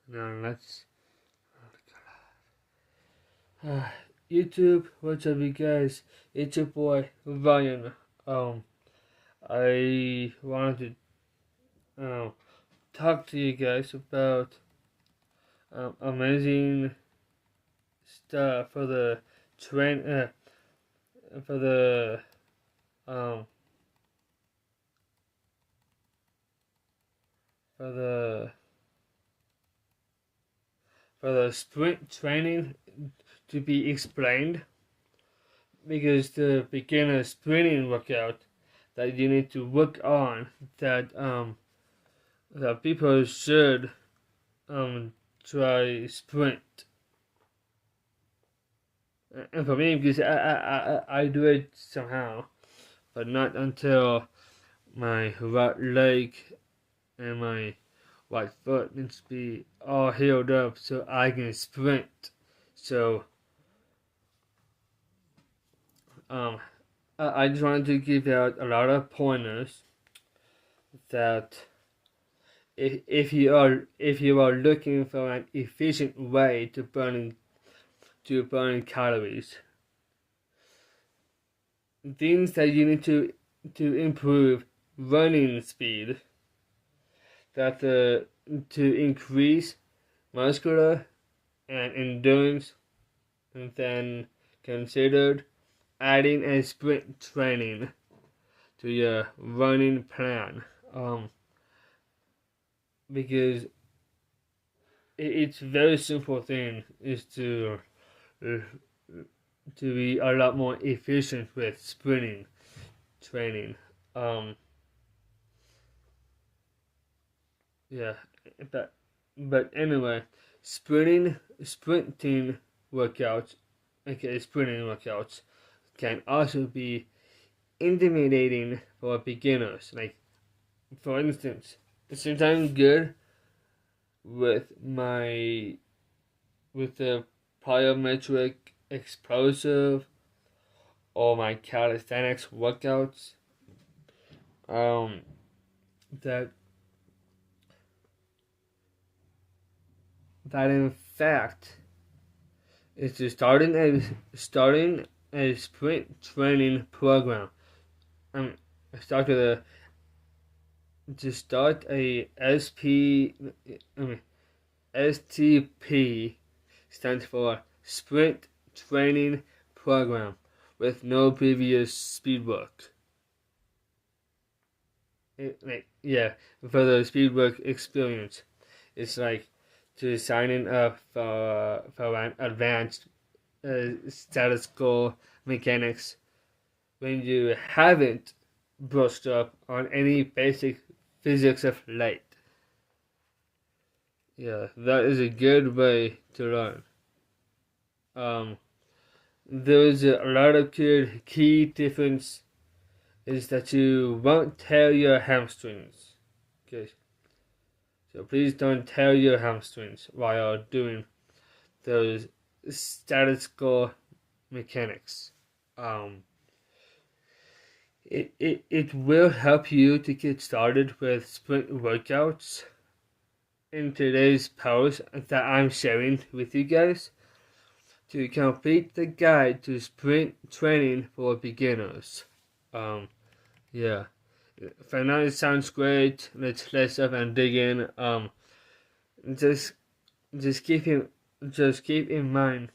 Now let's. YouTube, what's up, you guys? It's your boy Ryan. I wanted to talk to you guys about amazing stuff for the train for the um for the for the sprint training to be explained, because the beginner sprinting workout that you need to work on, that people should try sprint. And for me, because I do it somehow, but not until my right leg and my right foot needs to be all healed up so I can sprint. So I just wanted to give out a lot of pointers that if you are looking for an efficient way to burn calories, things that you need to improve running speed, that to increase muscular and endurance, and then considered adding a sprint training to your running plan. Because it's very simple thing is to be a lot more efficient with sprinting training. Yeah, but anyway, sprinting workouts, sprinting workouts can also be intimidating for beginners. Like, for instance, since I'm good with the plyometric explosive or my calisthenics workouts, that in fact is to starting a sprint training program. Start a STP, stands for Sprint Training Program, with no previous speed work. For the speed work experience, it's like to signing up for an advanced statistical mechanics when you haven't brushed up on any basic physics of light. Yeah, that is a good way to learn. There's a lot of good key difference is that you won't tear your hamstrings. Okay. So please don't tear your hamstrings while doing those statistical mechanics. It will help you to get started with sprint workouts in today's post that I'm sharing with you guys to complete the guide to sprint training for beginners. Yeah. For now, it sounds great. Let's up and dig in. Just keep in mind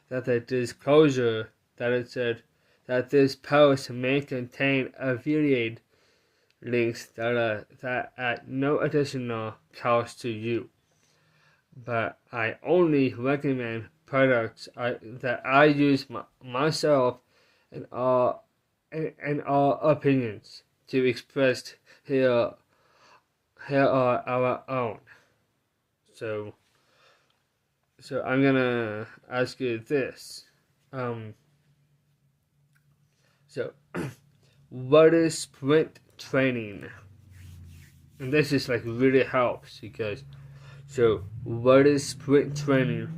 that the disclosure that it said that this post may contain affiliate links that at no additional cost to you. But I only recommend products that I use myself, and all opinions to express here are our own. So I'm gonna ask you this. So what is sprint training? And this is like really helps you guys. So what is sprint training?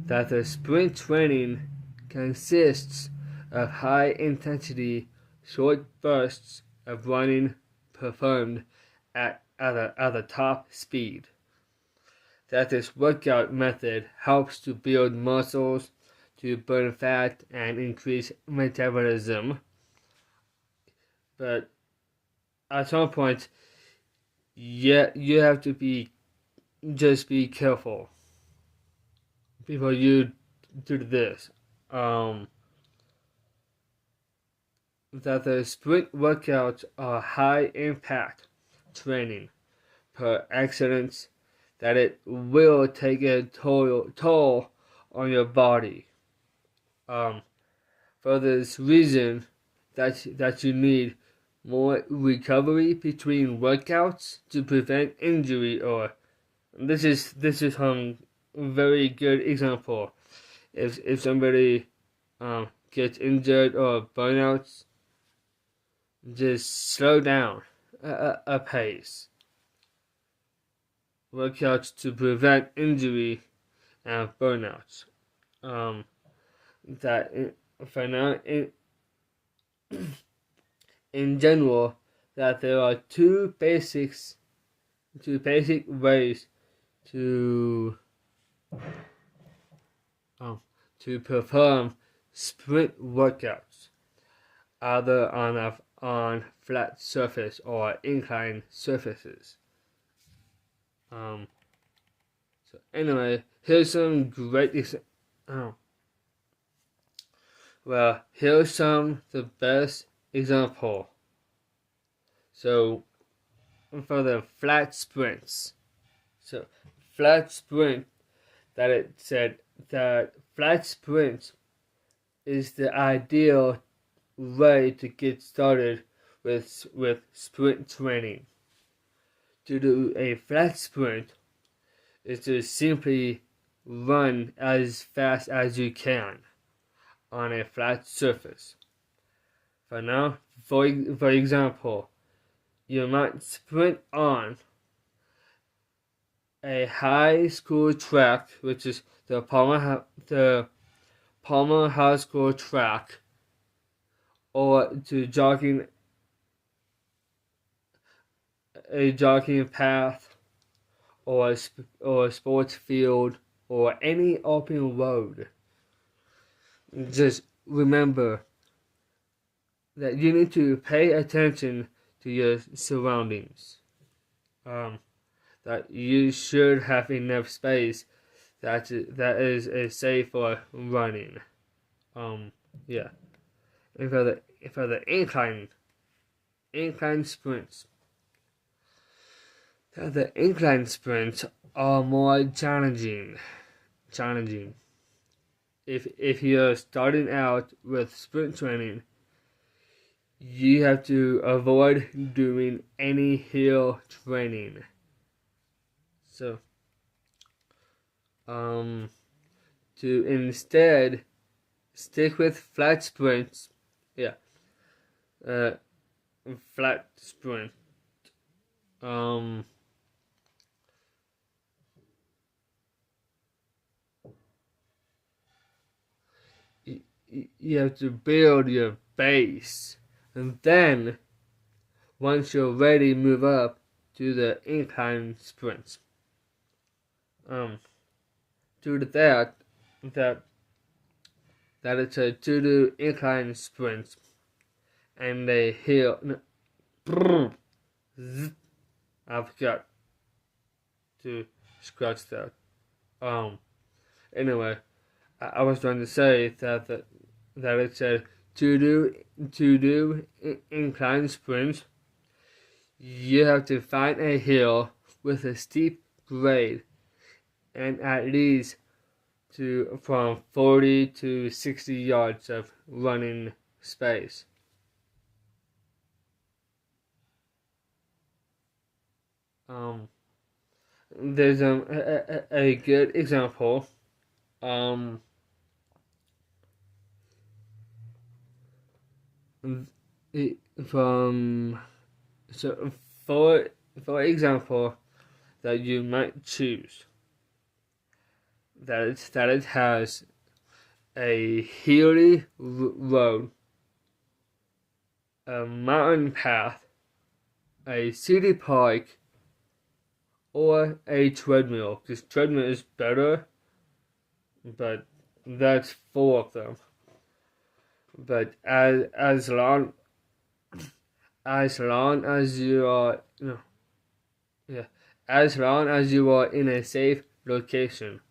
That the sprint training consists of high intensity short bursts of running performed at the top speed. that this workout method helps to build muscles, to burn fat, and increase metabolism. But at some point, yeah, you have to be careful before you do this. That the sprint workouts are high impact training per excellence, that it will take a toll on your body. For this reason, that you need more recovery between workouts to prevent injury. Or this is a very good example. If somebody gets injured or burnouts, just slow down a pace. Workouts to prevent injury and burnouts. That for now, in general, that there are two basic ways to perform sprint workouts, either on flat surface or inclined surfaces. So anyway, here's some great here's some the best example. So for the flat sprints, flat sprint is the ideal way to get started with sprint training. To do a flat sprint is to simply run as fast as you can on a flat surface. For example, you might sprint on a high school track, which is the Palmer High School track, or to jogging path, or a sports field, or any open road. Just remember that you need to pay attention to your surroundings. That you should have enough space that is safe for running. Yeah. And for the incline sprints, the incline sprints are more challenging. If you're starting out with sprint training, you have to avoid doing any hill training. So, to instead stick with flat sprints. Yeah. Flat sprint. You have to build your base, and then once you're ready, move up to the incline sprints. To that it's a to do incline sprints and a hill. I forgot to scratch that. Anyway, I was trying to say that it said to do incline sprints, you have to find a hill with a steep grade and at least from 40 to 60 yards of running space. There's a good example. For example, that you might choose that it has a hilly road, a mountain path, a city park, or a treadmill, because treadmill is better, but that's 4 of them. But as long as you are as long as you are in a safe location,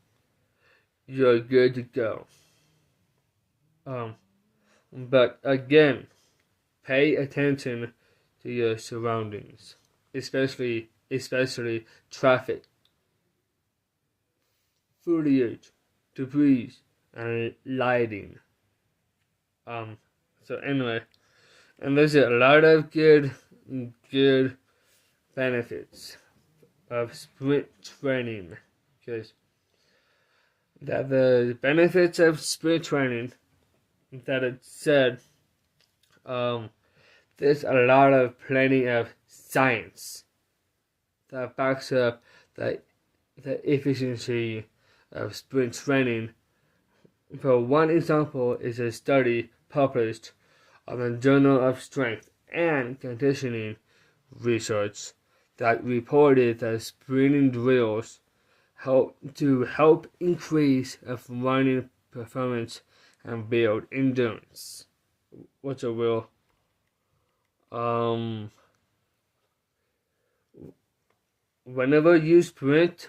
you're good to go. But again, pay attention to your surroundings, especially traffic, foliage, debris, and lighting. So anyway, and there's a lot of good benefits of sprint training, because that the benefits of sprint training that it said, there's a lot of plenty of science that backs up the efficiency of sprint training. For one example is a study published on the Journal of Strength and Conditioning Research that reported that sprinting drills help increase of running performance and build endurance. What's a real? Whenever you sprint,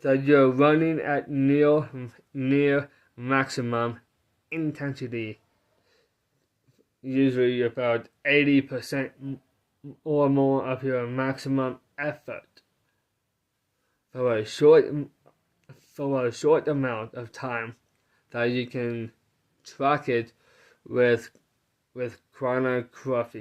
that you're running at near maximum intensity, usually about 80% or more of your maximum effort for a short amount of time, that you can track it with chronograph,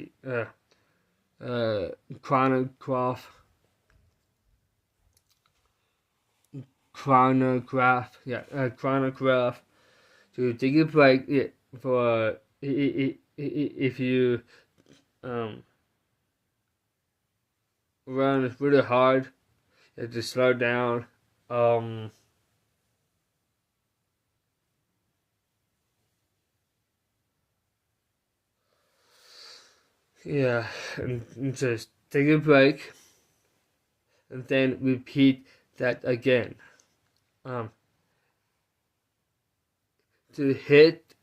to take a break for if you run really hard, you have to slow down. And just take a break and then repeat that again. To hit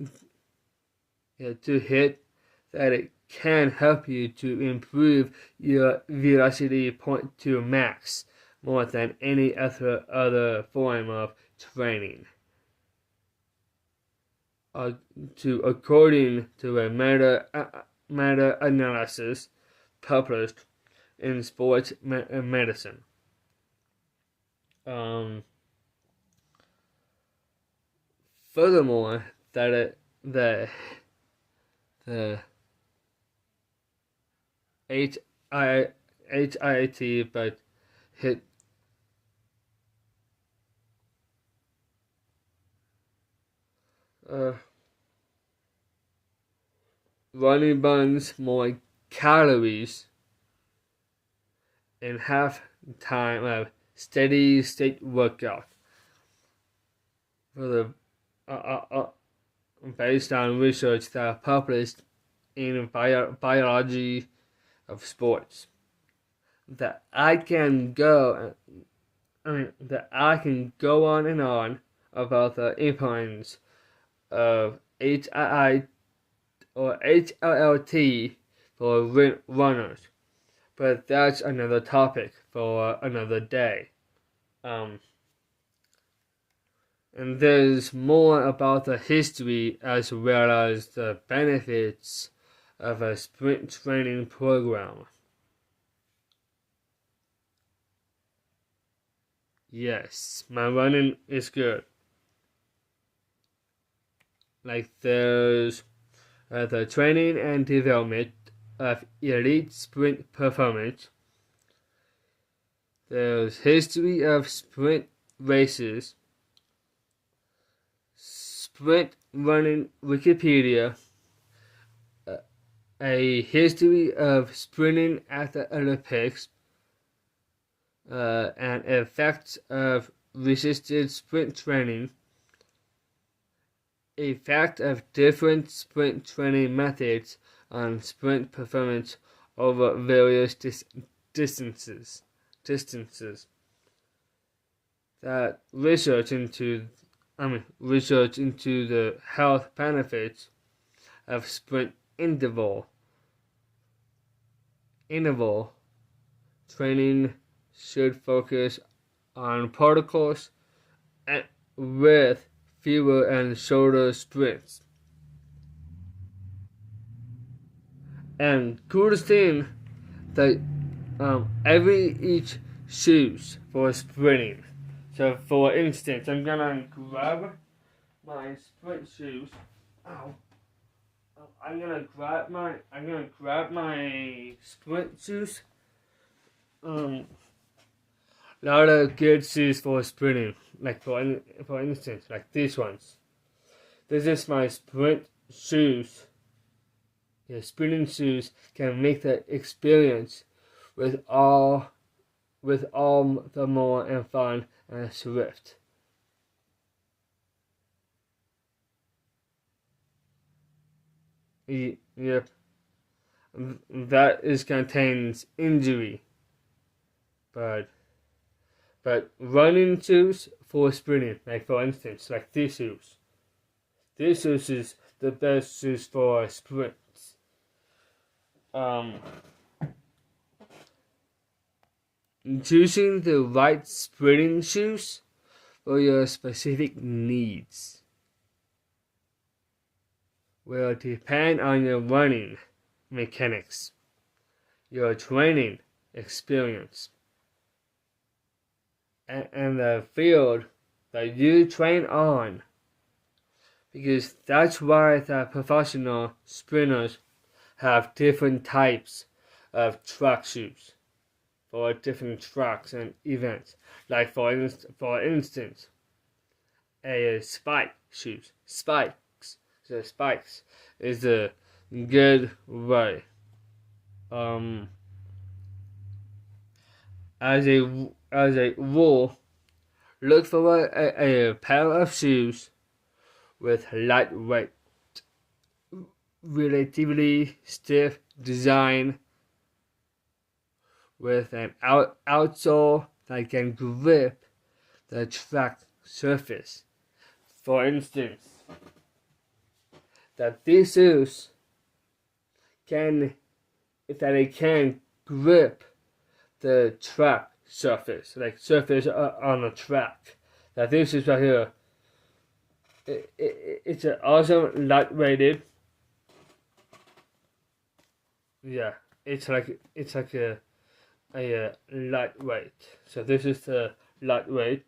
that it can help you to improve your velocity point to max more than any other form of training. According to a meta-analysis published in Sports Medicine. Furthermore, that the HIIT, but hit running burns more calories in half time of steady state workout. For the based on research that published in Biology of Sports, that I can go on and on about the importance of HIIT or HLLT for runners, but that's another topic for another day. And there's more about the history as well as the benefits of a sprint training program. Yes, my running is good. Like there's the training and development of elite sprint performance. There's history of sprint races. Sprint running Wikipedia, a history of sprinting at the Olympics, and effects of resisted sprint training, effect of different sprint training methods on sprint performance over various distances. distances. That research into the health benefits of sprint interval training should focus on protocols with fewer and shorter sprints. And coolest thing that each shoes for sprinting. So for instance, I'm gonna grab my sprint shoes. Ow. I'm gonna grab my sprint shoes. Lot of good shoes for sprinting. Like for instance, like these ones. This is my sprint shoes. The sprinting shoes can make the experience with all the more and fun and swift. Yep. That is contains injury. But running shoes for sprinting, like for instance, like these shoes. These shoes is the best shoes for sprints. Choosing the right sprinting shoes for your specific needs will depend on your running mechanics, your training experience, and the field that you train on. Because that's why the professional sprinters have different types of track shoes for different tracks and events. Like for instance, a spike shoes. Spikes. So spikes is a good way. As a rule, look for a pair of shoes with lightweight, relatively stiff design, with an outsole that can grip the track surface. For instance, that these shoes can grip the track surface, like surface on the track. That this is right here. It's an awesome lightweighted. Yeah, it's like a lightweight. So this is the lightweight,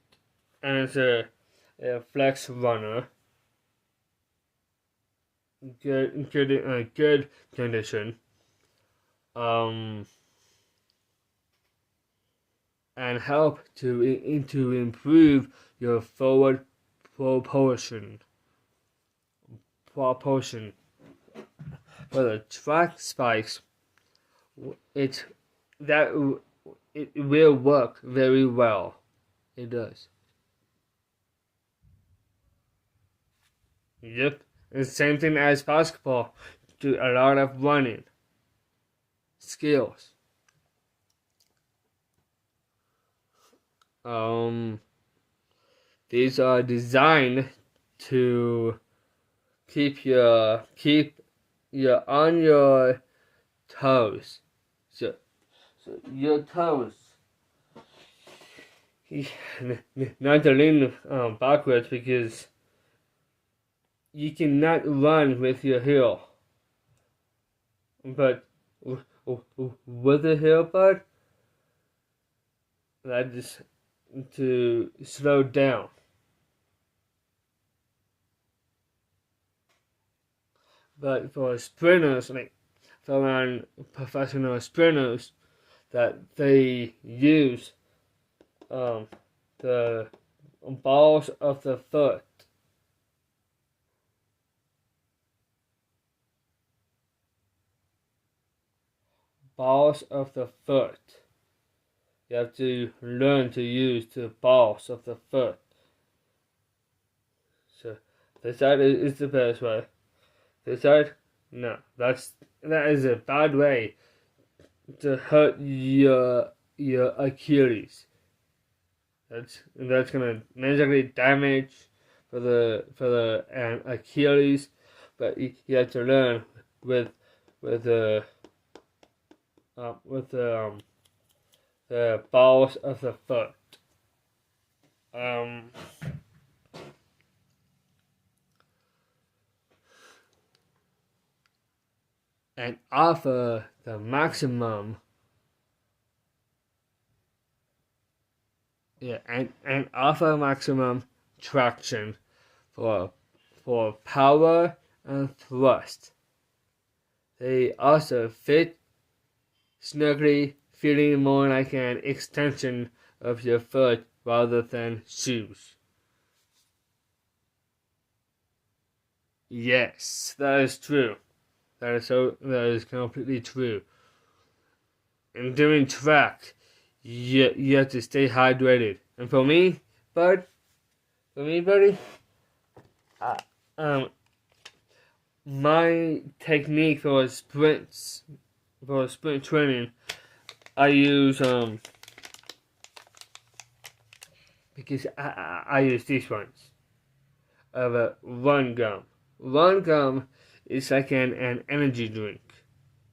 and it's a flex runner. Good condition. And help to improve your forward propulsion. For the track spikes, it will work very well. It does. Yep, it's the same thing as basketball. Do a lot of running skills. These are designed to keep you on your toes. So your toes. Not to lean backwards, because you cannot run with your heel. But with the heel part, that is to slow down. But for sprinters, like for professional sprinters, that they use the balls of the foot. Balls of the foot. You have to learn to use the balls of the foot. So this side is the best way. This side, no, that is a bad way to hurt your your Achilles. That's gonna negatively damage for the Achilles, but you have to learn with with the with the balls of the foot. Um, and offer the maximum, and offer maximum traction for power and thrust. They also fit snugly, feeling more like an extension of your foot rather than shoes. Yes, that is true. That is completely true. In doing track, you have to stay hydrated. And for me, buddy, uh, um, my technique for sprint training, I use because I use these ones of a Run Gum. Run Gum is like an energy drink,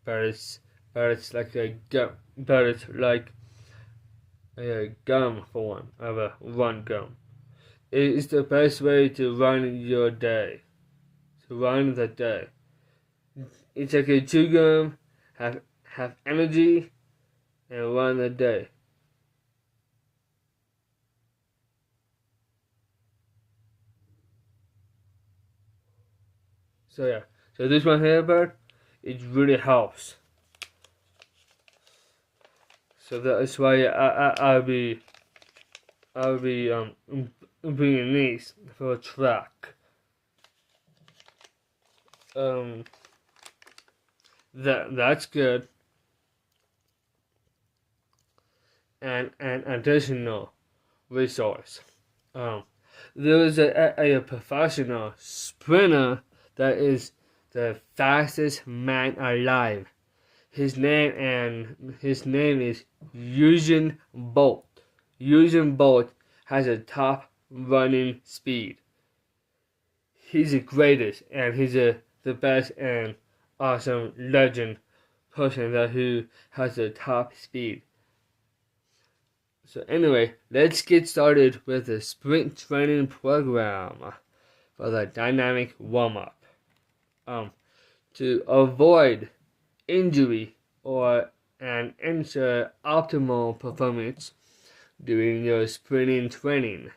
but it's like a gum, but it's like a gum for one of a Run Gum. It is the best way to run your day, to run the day. It's like a chew gum, have energy, and run the day. So yeah, so this one here, bud, it really helps. So that is why I'll be bringing these for a track. That's good. And an additional resource. There is a professional sprinter that is the fastest man alive. His name is Usain Bolt. Usain Bolt has a top running speed. He's the greatest, and he's the best and awesome legend person that who has the top speed. So anyway, let's get started with the sprint training program for the dynamic warm-up. To avoid injury or and ensure optimal performance during your sprinting training,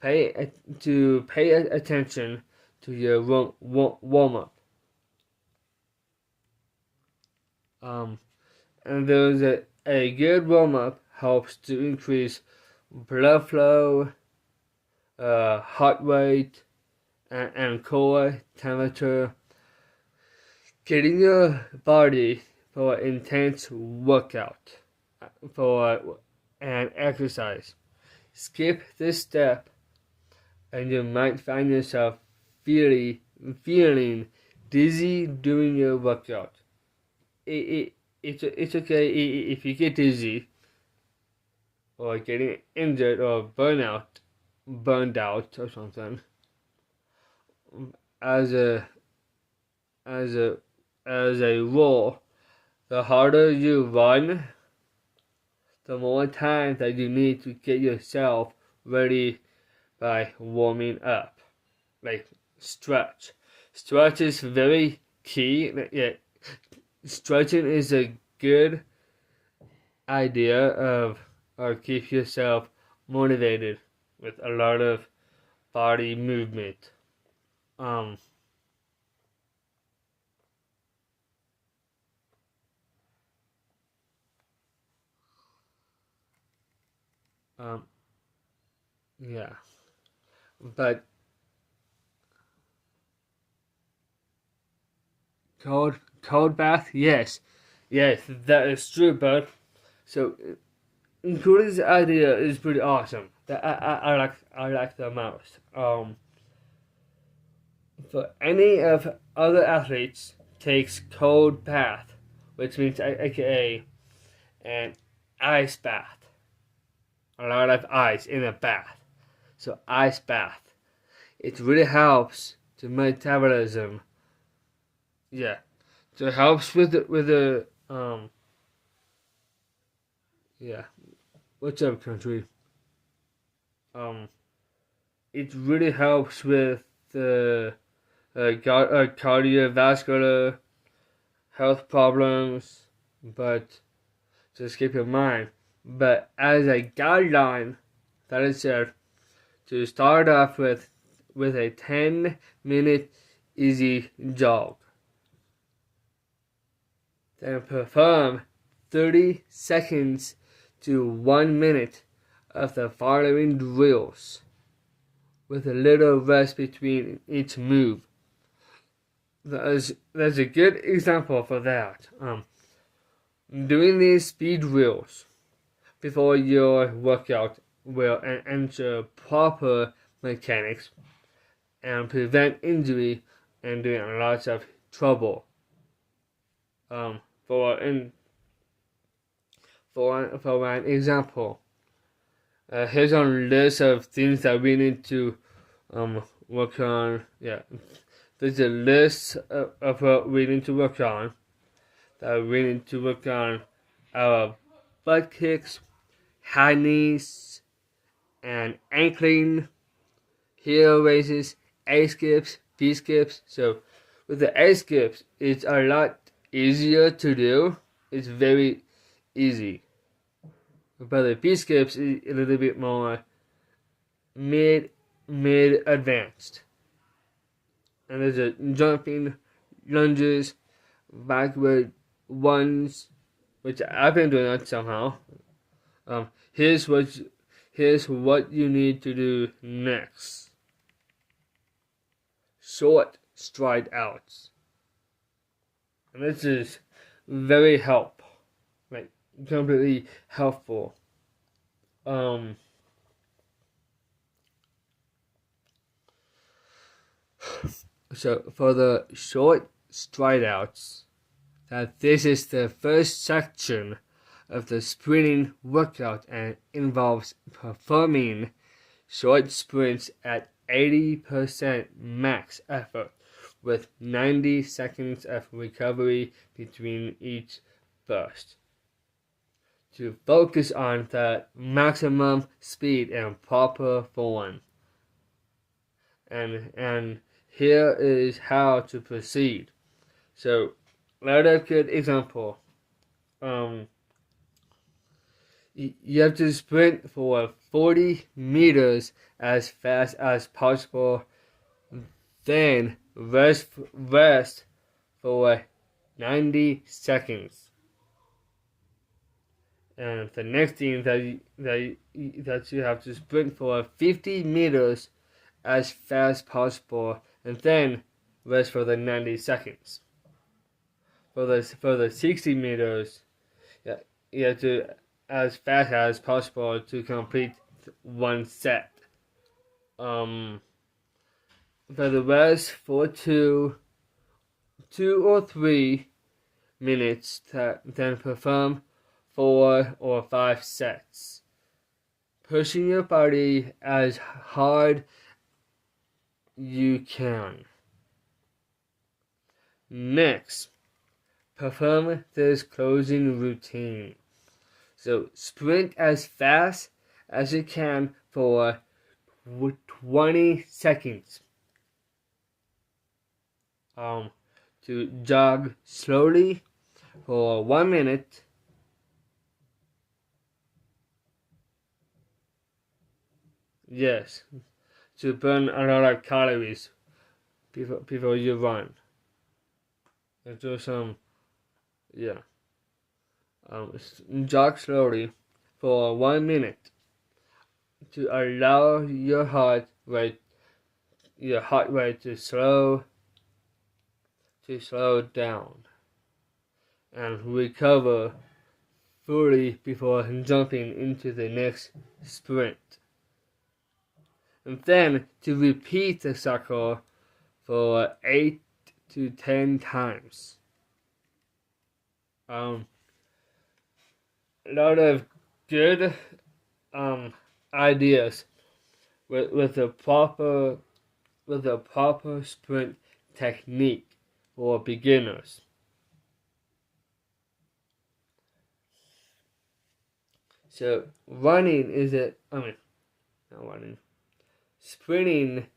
pay attention to your warm-up. And there's a good warm-up helps to increase blood flow, heart rate, and core temperature, getting your body for an intense workout for an exercise. Skip this step, and you might find yourself feeling dizzy during your workout. It's okay if you get dizzy or getting injured or burned out or something. As a rule, the harder you run, the more time that you need to get yourself ready by warming up. Like stretch. Stretch is very key. Yeah, stretching is a good idea of or keep yourself motivated with a lot of body movement. Yeah, but cold bath, yes, that is true, bud. So, including this idea is pretty awesome. That I like the most. For any of other athletes takes cold bath, which means AKA an ice bath. A lot of ice in a bath. So ice bath. It really helps to metabolism. Yeah. So it helps with the yeah. What's up, country? It really helps with the cardiovascular health problems, but just keep in mind. But as a guideline, that is said, to start off with a 10-minute easy jog. Then perform 30 seconds to 1 minute of the following drills, with a little rest between each move. There's a good example for that. Doing these speed drills before your workout will ensure proper mechanics and prevent injury and doing lots of trouble. For an example, here's a list of things that we need to work on. Yeah, there's a list of what we need to work on. That we need to work on our butt kicks, high knees, and ankling, heel raises, A skips, B skips. So with the A skips, it's a lot easier to do. It's very easy. But the B skips is a little bit more mid advanced. And there's a jumping lunges, backward ones, which I've been doing that somehow. Here's what you need to do next. Short stride outs. And this is very completely helpful. So for the short stride outs, that this is the first section of the sprinting workout and involves performing short sprints at 80% max effort with 90 seconds of recovery between each burst to focus on the maximum speed and proper form. And here is how to proceed. So, another good example. You have to sprint for 40 meters as fast as possible, then rest for 90 seconds. And the next thing that you have to sprint for 50 meters as fast as possible, and then rest for the 90 seconds. For the 60 meters, you have to as fast as possible to complete one set. For the rest, for two or 3 minutes, then perform 4 or 5 sets, pushing your body as hard you can. Next, perform this closing routine. So sprint as fast as you can for 20 seconds. To jog slowly for 1 minute. Yes, to burn a lot of calories before you run. And do some, jog slowly for 1 minute to allow your heart rate to slow down and recover fully before jumping into the next sprint. And then to repeat the cycle for 8 to 10 times. A lot of good ideas with a proper sprint technique for beginners. So running is not running. Sprinting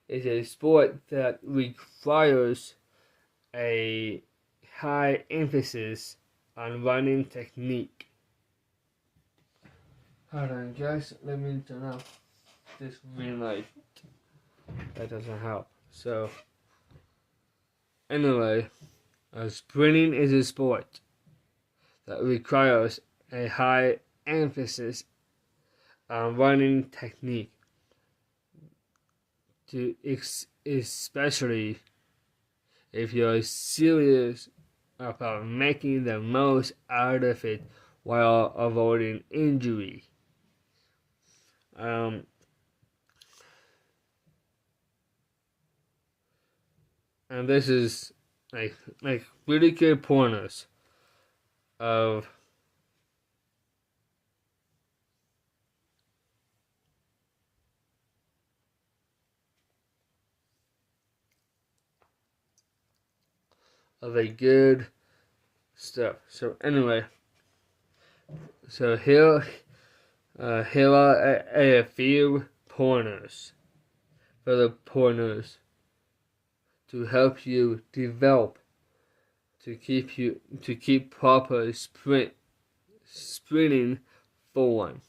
is a sport that requires a high emphasis on running technique. Hold on, guys. Let me turn off this green light. That doesn't help. So, anyway, sprinting is a sport that requires a high emphasis on running technique, especially if you're serious about making the most out of it while avoiding injury. And this is like really good pointers of a good stuff. So anyway, so here are a few pointers for the pointers to help you develop to keep proper sprinting forward.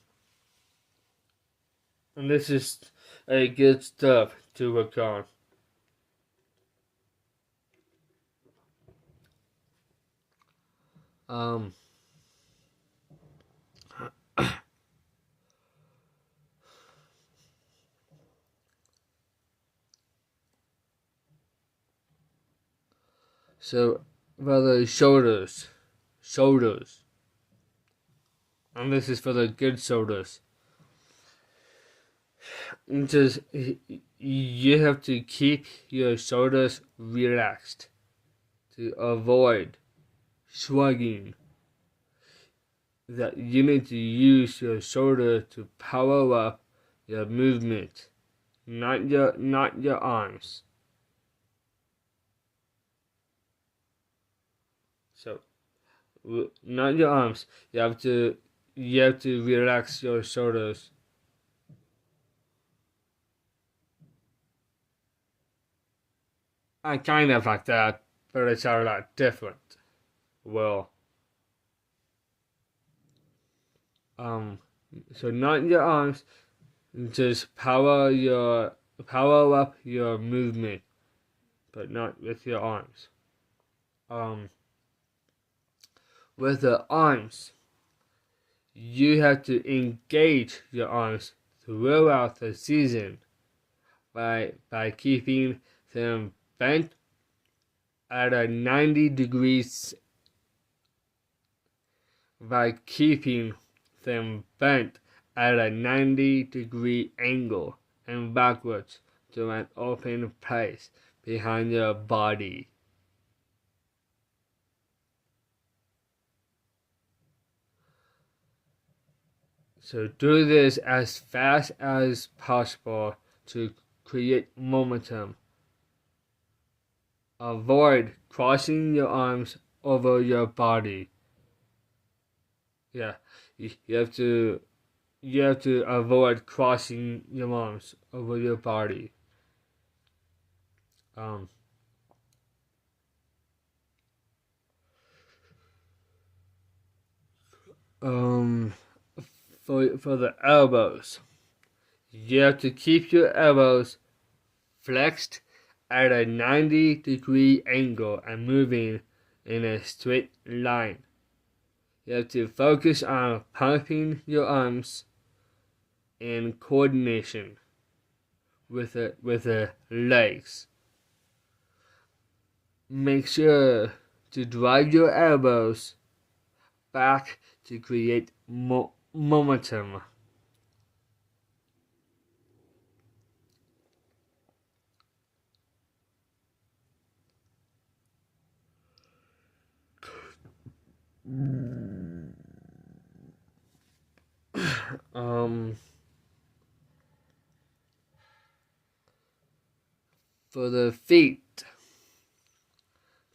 And this is a good stuff to work on. So for the shoulders, and this is for the good shoulders. Just you have to keep your shoulders relaxed to avoid shrugging. That you need to use your shoulder to power up your movement, not your arms. So, not your arms. You have to relax your shoulders. I kind of like that, but it's a lot different. Well, so not your arms, just power up your movement, but not with your arms. With the arms, you have to engage your arms throughout the season by keeping them bent at a 90 degrees, by keeping them bent at a 90-degree angle and backwards to an open place behind your body. So do this as fast as possible to create momentum. Avoid crossing your arms over your body. Yeah, you have to avoid crossing your arms over your body. For the elbows, you have to keep your elbows flexed at a 90-degree angle and moving in a straight line. You have to focus on pumping your arms in coordination with the legs. Make sure to drive your elbows back to create momentum. Um, for the feet,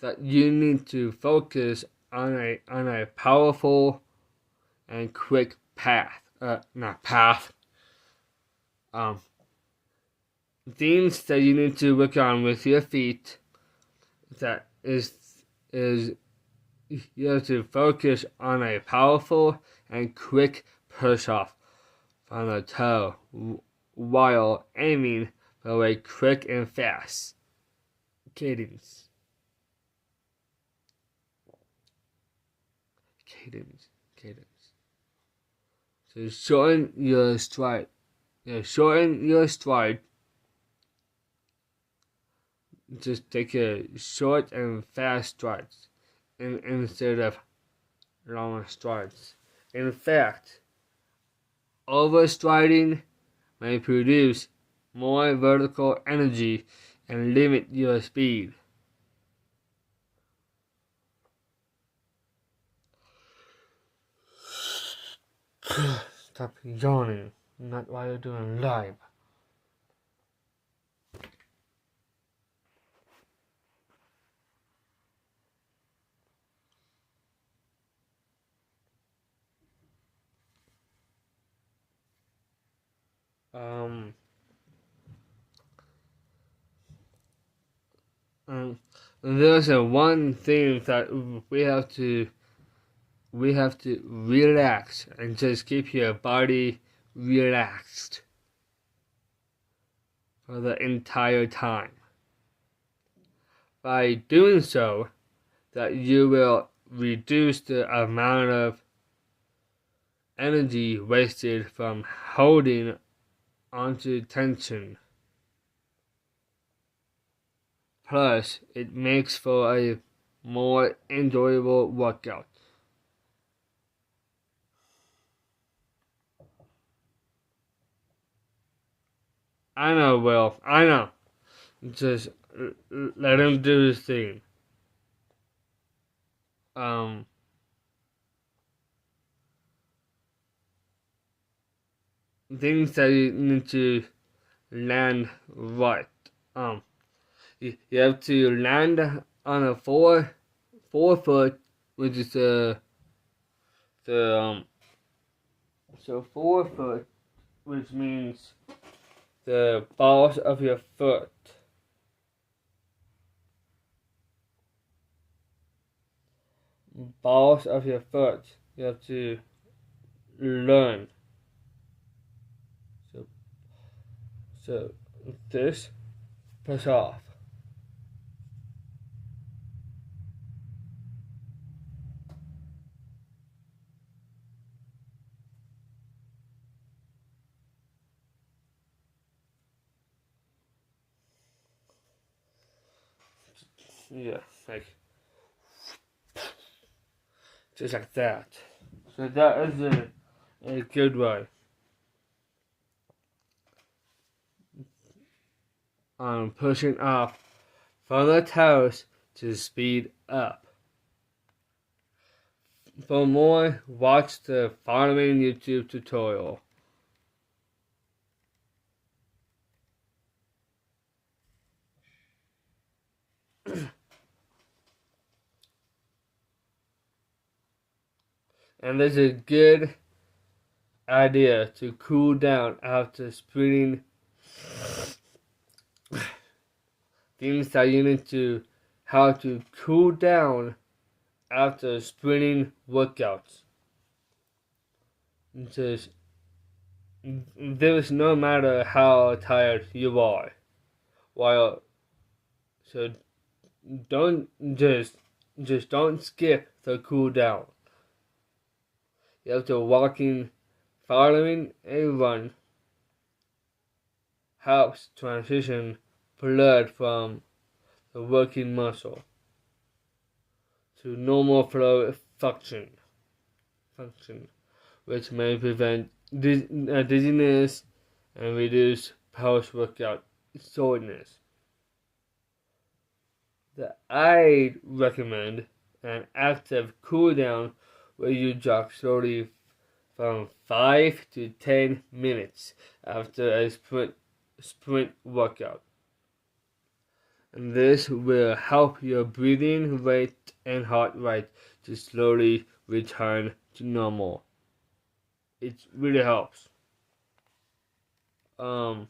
that you need to focus on a powerful and quick path. Not path. Things that you need to work on with your feet. That is you have to focus on a powerful and quick push off from the toe while aiming for a quick and fast cadence. So shorten your stride. Shorten your stride. Just take a short and fast strides instead of long strides. In fact, overstriding may produce more vertical energy and limit your speed. Stop yawning, not while you're doing live. There's one thing that we have to relax and just keep your body relaxed for the entire time. By doing so, that you will reduce the amount of energy wasted from holding onto tension. Plus, it makes for a more enjoyable workout. I know, Will. I know. Just let him do his thing. Things that you need to land right. You have to land on a four foot, which is so 4 foot, which means the balls of your foot. Balls of your foot. You have to learn. So this push off. Yeah, like just like that. So that is a good way. Pushing off from the toes to speed up. For more, watch the following YouTube tutorial. And there's a good idea to cool down after sprinting. Things that you need to how to cool down after sprinting workouts. Just there's no matter how tired you are. So don't don't skip the cool down. You have to following a run helps transition blood from the working muscle to normal flow function, which may prevent dizziness and reduce post-workout soreness. I'd recommend an active cool down where you jog slowly from 5 to 10 minutes after a sprint workout. And this will help your breathing rate and heart rate to slowly return to normal. It really helps. So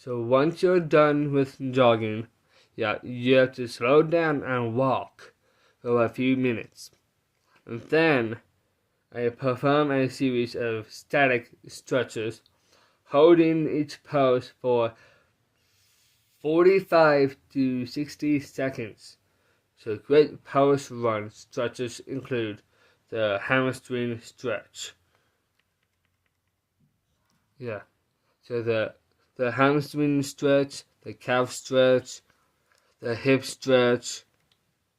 once you're done with jogging, you have to slow down and walk for a few minutes. And then I perform a series of static stretches, holding each pose for 45 to 60 seconds. So great post-run stretches include the hamstring stretch. So the hamstring stretch, the calf stretch, the hip stretch,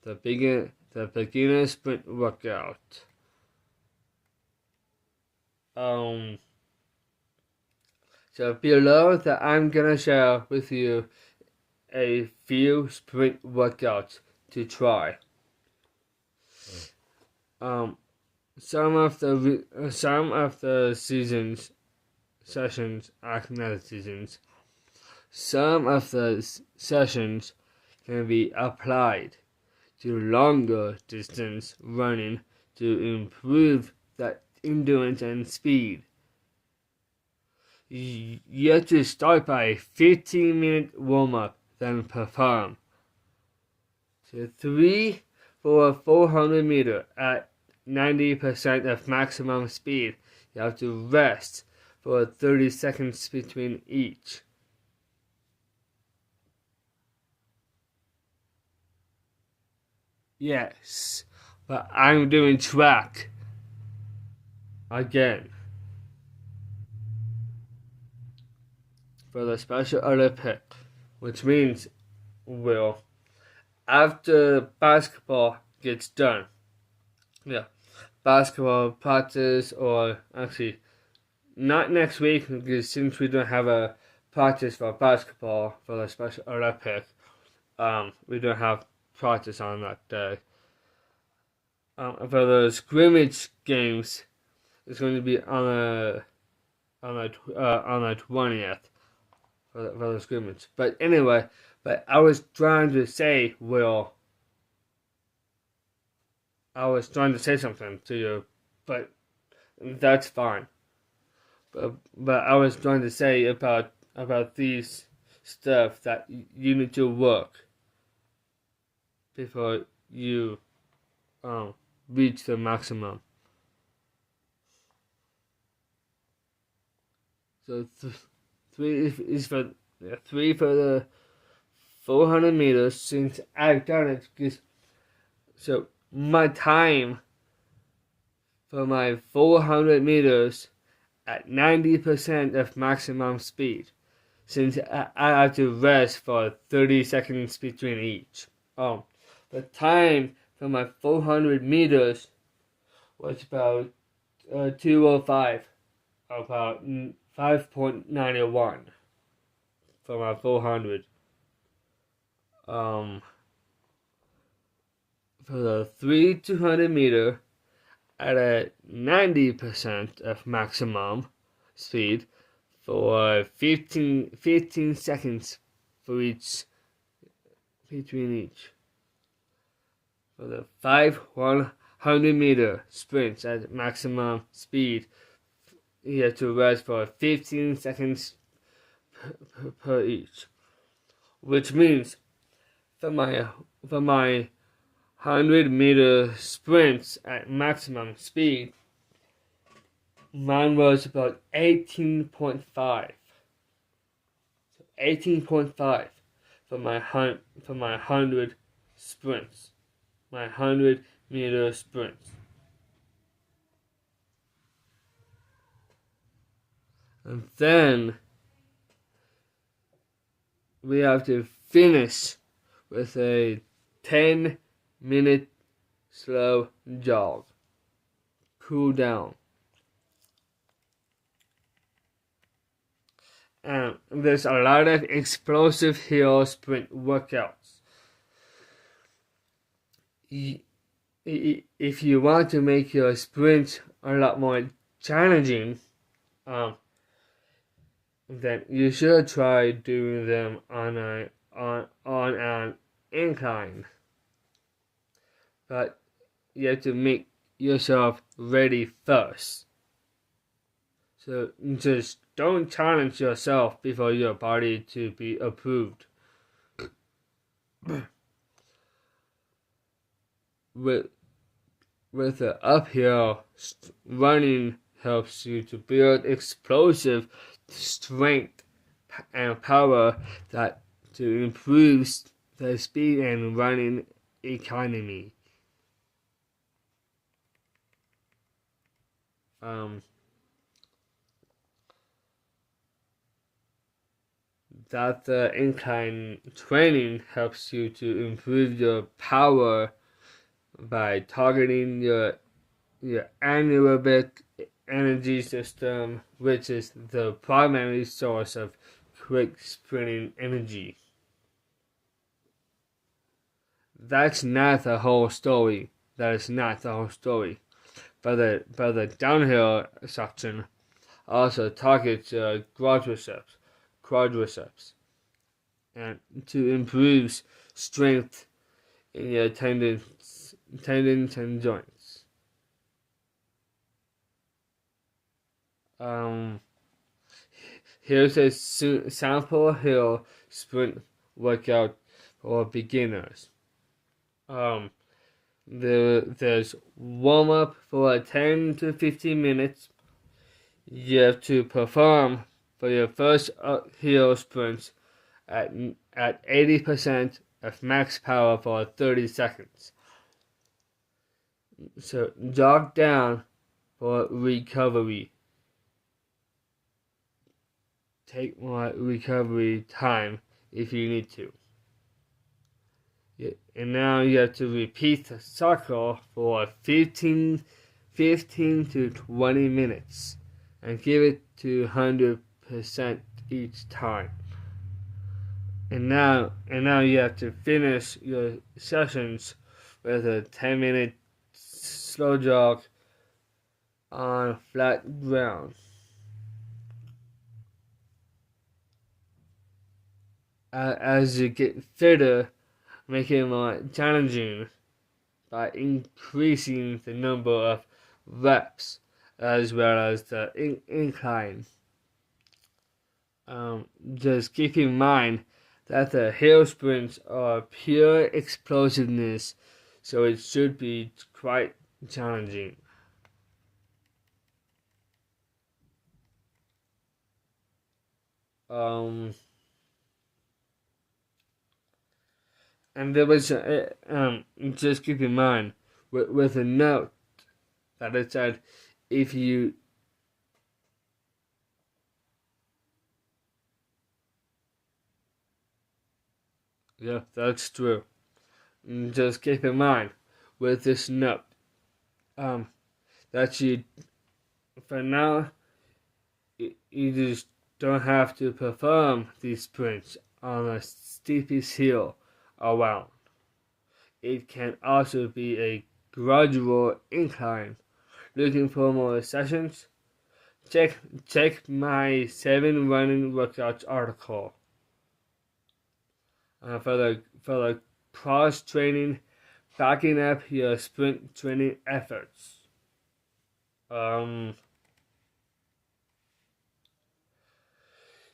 the beginner sprint workout. So below that, I'm gonna share with you a few sprint workouts to try. Some of the sessions can be applied to longer distance running to improve that endurance and speed. You have to start by a 15-minute warm-up, then perform. So 3 for a 400 meter at 90% of maximum speed. You have to rest for 30 seconds between each. Yes, but I'm doing track again for the Special Olympic, which means after basketball gets done, basketball practice, or actually not next week, because since we don't have a practice for basketball for the Special Olympic, we don't have practice on that day. For the scrimmage games, it's going to be on the 20th for the scrimmage. But anyway, I was trying to say, I was trying to say something to you, but that's fine. But I was trying to say about these stuff that you need to work before you reach the maximum. So 3 is for 3 for the 400 meters, since I've done it. So my time for my 400 meters at 90% of maximum speed, since I have to rest for 30 seconds between each. The time for my 400 meters was about 2:05, about 5.91 for my 400. For the 200 meter at a 90% of maximum speed for 15 seconds for each between each. For the 100 meter sprints at maximum speed, you have to rest for 15 seconds per each, which means for my 100 meter sprints at maximum speed, mine was about 18.5. So 18.5 for my 100 sprints, my 100 meter sprints. And then we have to finish with a 10-minute slow jog. Cool down. And there's a lot of explosive hill sprint workouts. if you want to make your sprints a lot more challenging, then you should try doing them on an incline. But you have to make yourself ready first. So just don't challenge yourself before your body to be approved. With the uphill, running helps you to build explosive strength and power that to improve the speed and running economy. That the incline training helps you to improve your power by targeting your anaerobic energy system, which is the primary source of quick sprinting energy. That's not the whole story. That is not the whole story. But the downhill section also targets quadriceps, and to improve strength in your tendons and joints. Here's a sample hill sprint workout for beginners. There's warm up for 10 to 15 minutes. You have to perform for your first hill sprints at 80% of max power for 30 seconds. So jog down for recovery. Take more recovery time if you need to. And now you have to repeat the cycle for 15 to 20 minutes and give it to 100% each time. And now you have to finish your sessions with a 10-minute slow jog on flat ground. As you get fitter, make it more challenging by increasing the number of reps as well as the incline. Just keep in mind that the hill sprints are pure explosiveness, so it should be quite challenging. And there was just keep in mind with a note that it said if you yeah, that's true. Just keep in mind with this note that you for now you just don't have to perform these sprints on the steepest hill around. It can also be a gradual incline. Looking for more sessions? Check my 7 running workouts article. For the cross training, backing up your sprint training efforts.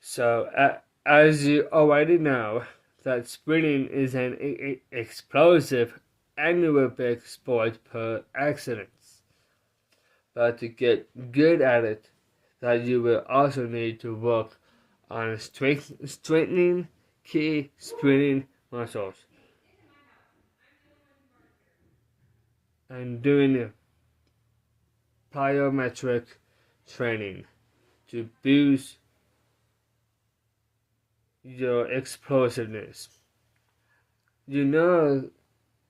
So as you already know, that sprinting is an explosive anaerobic sport per excellence. But to get good at it, that you will also need to work on strengthening key sprinting muscles and doing plyometric training to boost your explosiveness. You know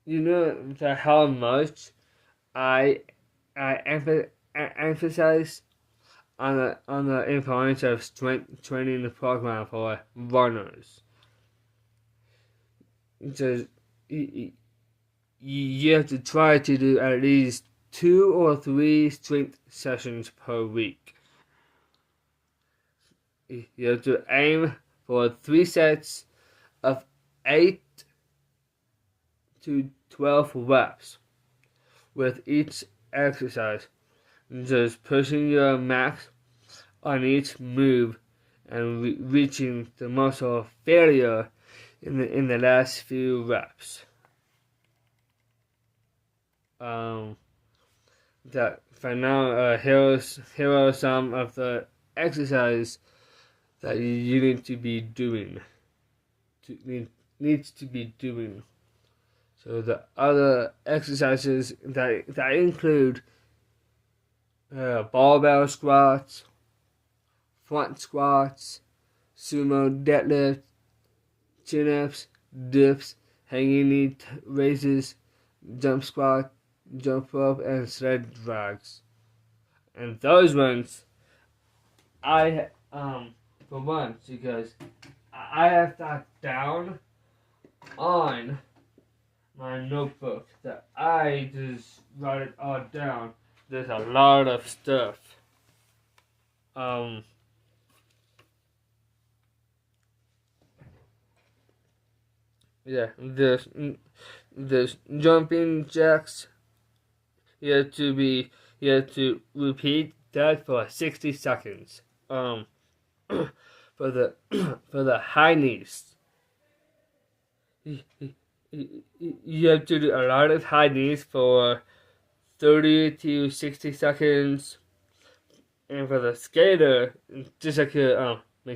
that how much I emphasize on the importance of strength training program for runners. Just you you have to try to do at least 2 or 3 strength sessions per week. You have to aim for 3 sets of 8 to 12 reps with each exercise, just pushing your max on each move and reaching the muscle failure in the last few reps. That for now, here are some of the exercises that you need to be doing. Needs to be doing. So the other exercises that include barbell squats, front squats, sumo deadlift, chin-ups, dips, hanging knee raises, jump squat, jump rope, and sled drags. And those ones, for once, because I have that down on my notebook that I just write it all down. There's a lot of stuff. Yeah, there's jumping jacks. You have to repeat that for 60 seconds. For the high knees, you have to do a lot of high knees for 30 to 60 seconds. And for the skater, just like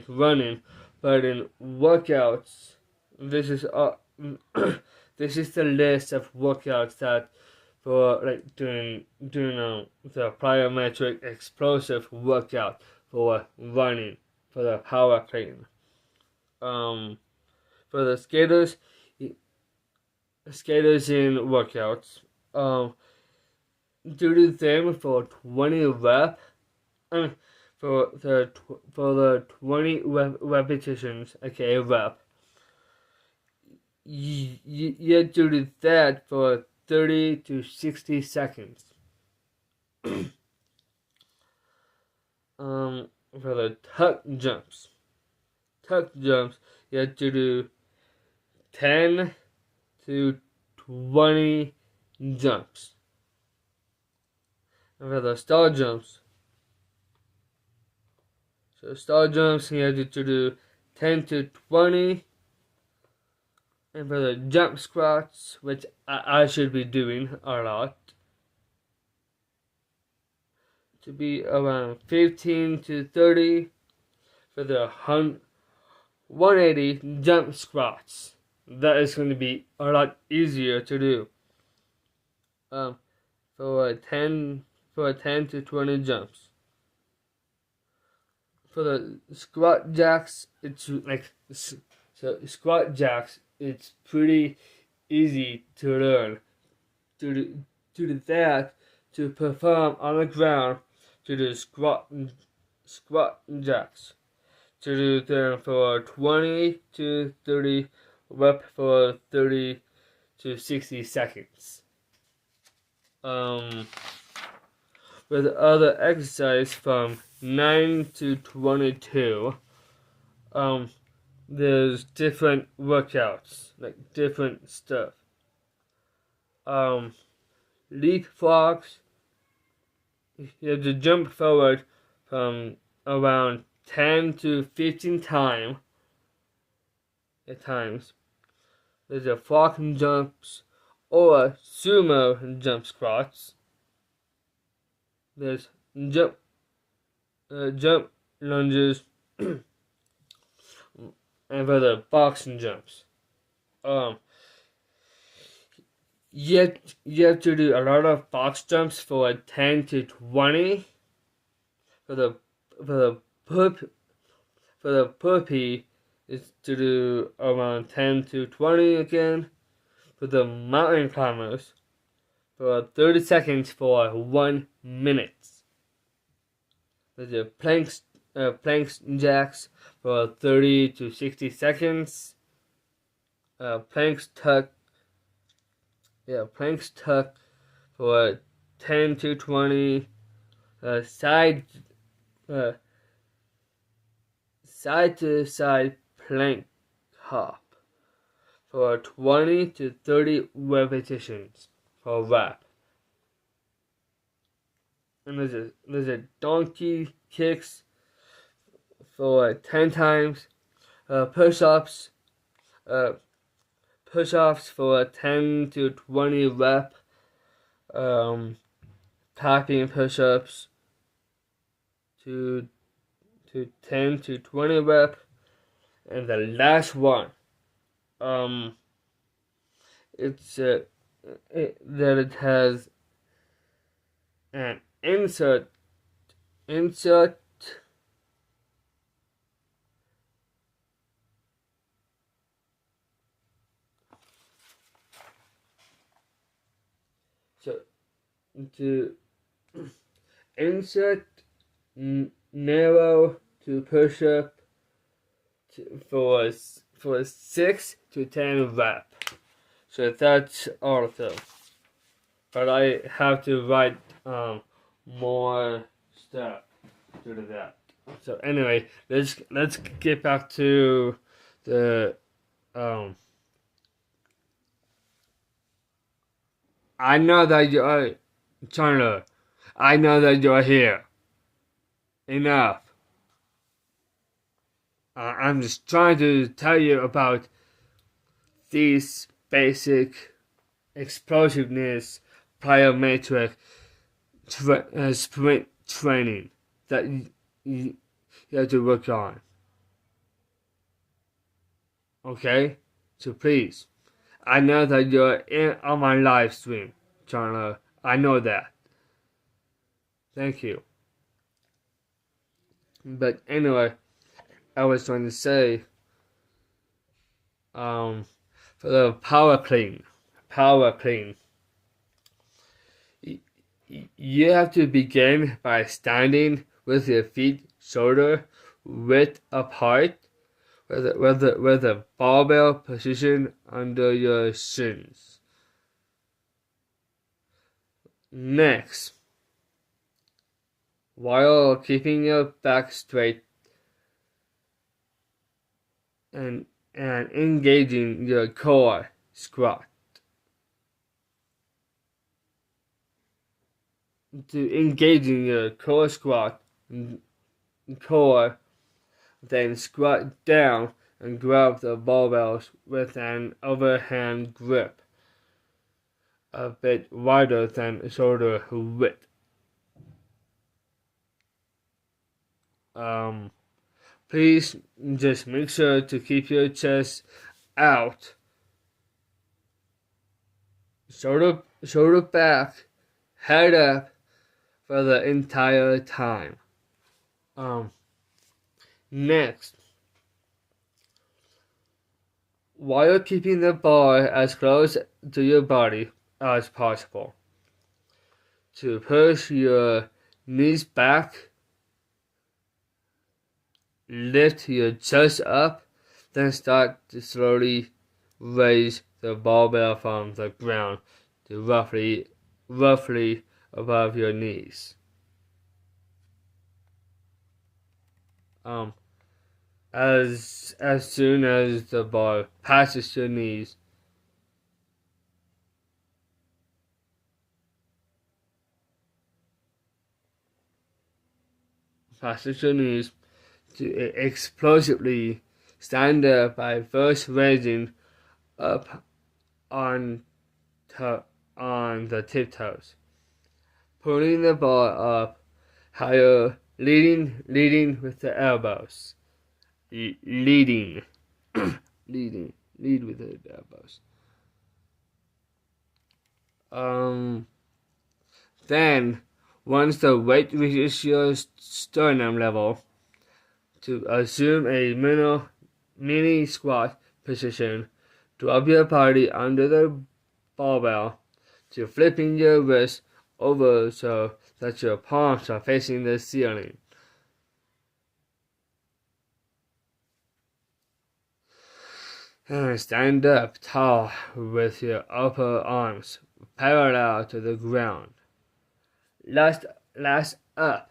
running, but in workouts, this is this is the list of workouts that for like doing the plyometric explosive workout for running, for the power clean. For the skaters in workouts, do them for 20 reps. For the 20 repetitions, okay, rep. You have to do that for 30 to 60 seconds. For the tuck jumps, you have to do 10 to 20 jumps. And for the star jumps, you have to do 10 to 20. And for the jump squats, which I should be doing a lot, to be around 15 to 30. For the 180 jump squats, that is going to be a lot easier to do. For 10 to 20 jumps. For the squat jacks, it's like squat jacks. It's pretty easy to learn. To do that, to perform on the ground, to do squat jacks. To do them for 20 to 30 reps for 30 to 60 seconds. With other exercise from 9 to 22, there's different workouts, like different stuff. Leapfrogs, you have to jump forward from around 10 to 15 times. There's a frog jumps or sumo jump squats. There's jump lunges, and for the boxing jumps, you have to do a lot of box jumps for 10 to 20. For the burpee is to do around 10 to 20 again. For the mountain climbers, for 30 seconds for 1 minute. There's the planks jacks for 30 to 60 seconds. Planks tuck planks tuck for 10 to 20, side to side plank hop for 20 to 30 repetitions for rep. And there's a donkey kicks for 10 times, push-ups for 10 to 20 rep, tapping push-ups to 10 to 20 rep, and the last one, it has an insert so to insert narrow to push up for 6 to 10 rep. So that's all of them. But I have to write more stuff to do that. So anyway, let's get back to the I know that you're Chandler. I know that you're here. Enough. I'm just trying to tell you about these basic explosiveness plyometric sprint training that you have to work on. Okay? So please, I know that you're on my live stream, Chandler. I know that. Thank you. But anyway, I was trying to say, for the power clean, you have to begin by standing with your feet shoulder width apart, with the barbell position under your shins. Next, while keeping your back straight and engaging your core squat. To engaging your core squat, then squat down and grab the barbells with an overhand grip a bit wider than shoulder width. Please just make sure to keep your chest out, shoulder back, head up for the entire time. Next, while keeping the bar as close to your body as possible, to push your knees back, lift your chest up, then start to slowly raise the barbell from the ground to roughly above your knees. As soon as the bar passes your knees, to explosively stand up by first raising up on the tiptoes, pulling the bar up higher, leading with the elbows. Lead with the elbows. Then, once the weight reaches your sternum level, to assume a mini squat position, drop your body under the barbell, to flipping your wrist over so that your palms are facing the ceiling. And stand up tall with your upper arms parallel to the ground. Last up.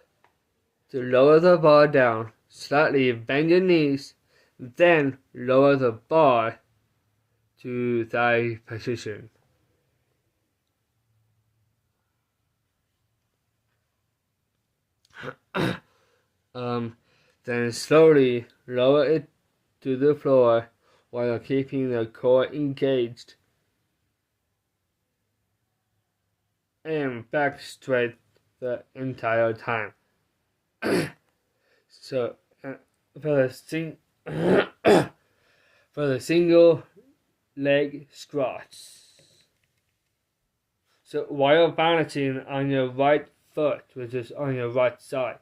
To lower the bar down, slightly bend your knees, then lower the bar to thigh position. Then slowly lower it to the floor while keeping the core engaged and back straight the entire time. So for the for the single leg squats. So while balancing on your right foot, which is on your right side.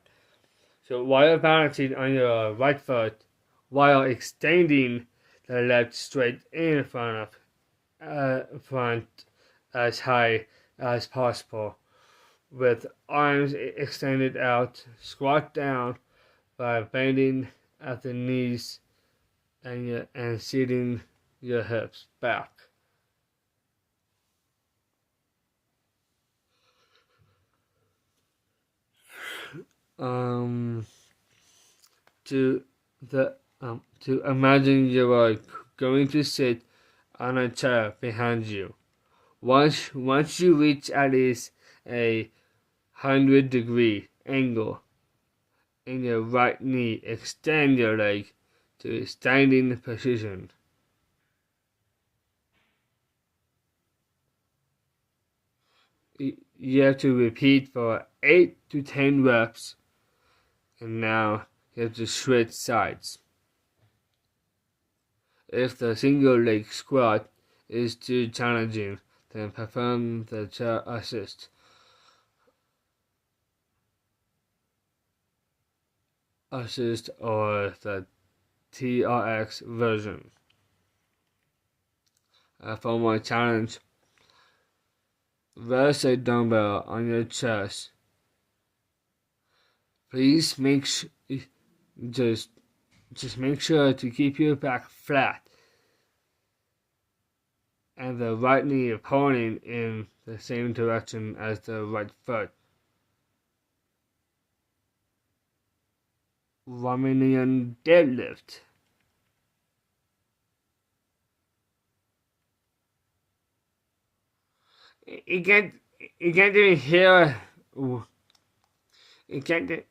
So while balancing on your right foot, while extending the left straight in front as high as possible, with arms extended out, squat down by bending at the knees and seating your hips back. To imagine you are going to sit on a chair behind you. Once you reach at least a 100-degree angle in your right knee, extend your leg to a standing position. You have to repeat for 8 to 10 reps, and now you have to switch sides. If the single leg squat is too challenging, then perform the chair assist or the TRX version. For more challenge, rest a dumbbell on your chest. Please just make sure to keep your back flat and the right knee pointing in the same direction as the right foot. Romanian deadlift. You can't even hear. You can't.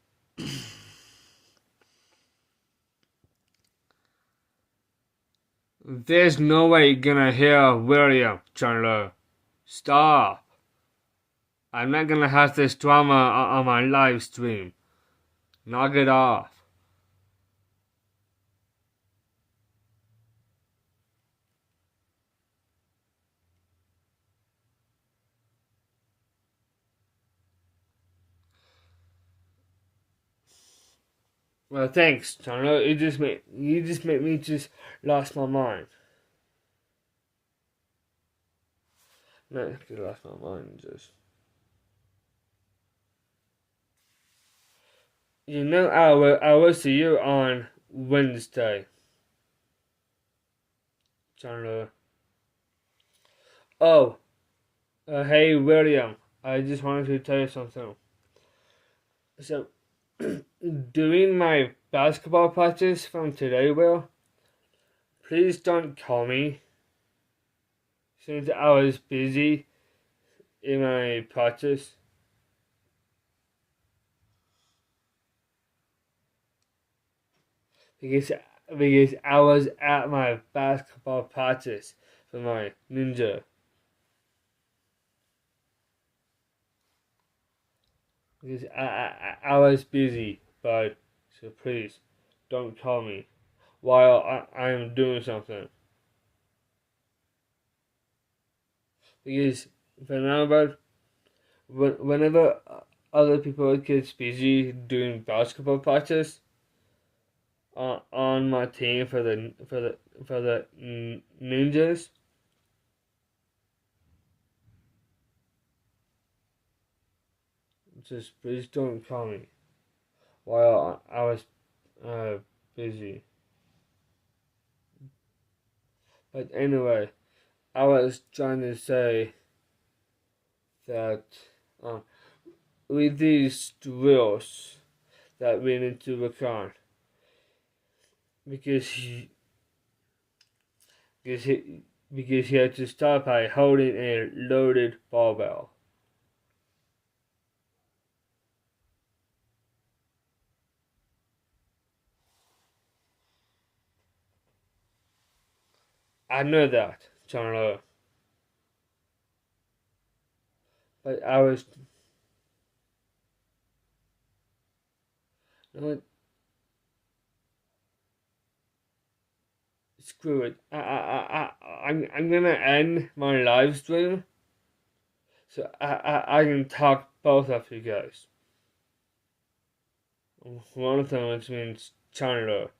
There's no way you're gonna hear William, Chandler. Stop. I'm not gonna have this drama on my live stream. Knock it off. Well, thanks, Chandler. You just made me just lost my mind. Not actually lost my mind, just. I will see you on Wednesday, Chandler. Oh, hey William, I just wanted to tell you something. So, during my basketball practice from today, Will, please don't call me since I was busy in my practice. Because I was at my basketball practice for my ninja. Because I was busy, but so please don't call me while I am doing something. Because whenever other people get busy doing basketball practice on my team for the ninjas, just please don't call me while I was busy. But anyway, I was trying to say that um, with these drills that we need to work on, because because he, because he had to start by holding a loaded barbell. I know that, Chandler, but I was. You know what? Screw it. I'm gonna end my live stream so I can talk both of you guys. One of them means Chandler.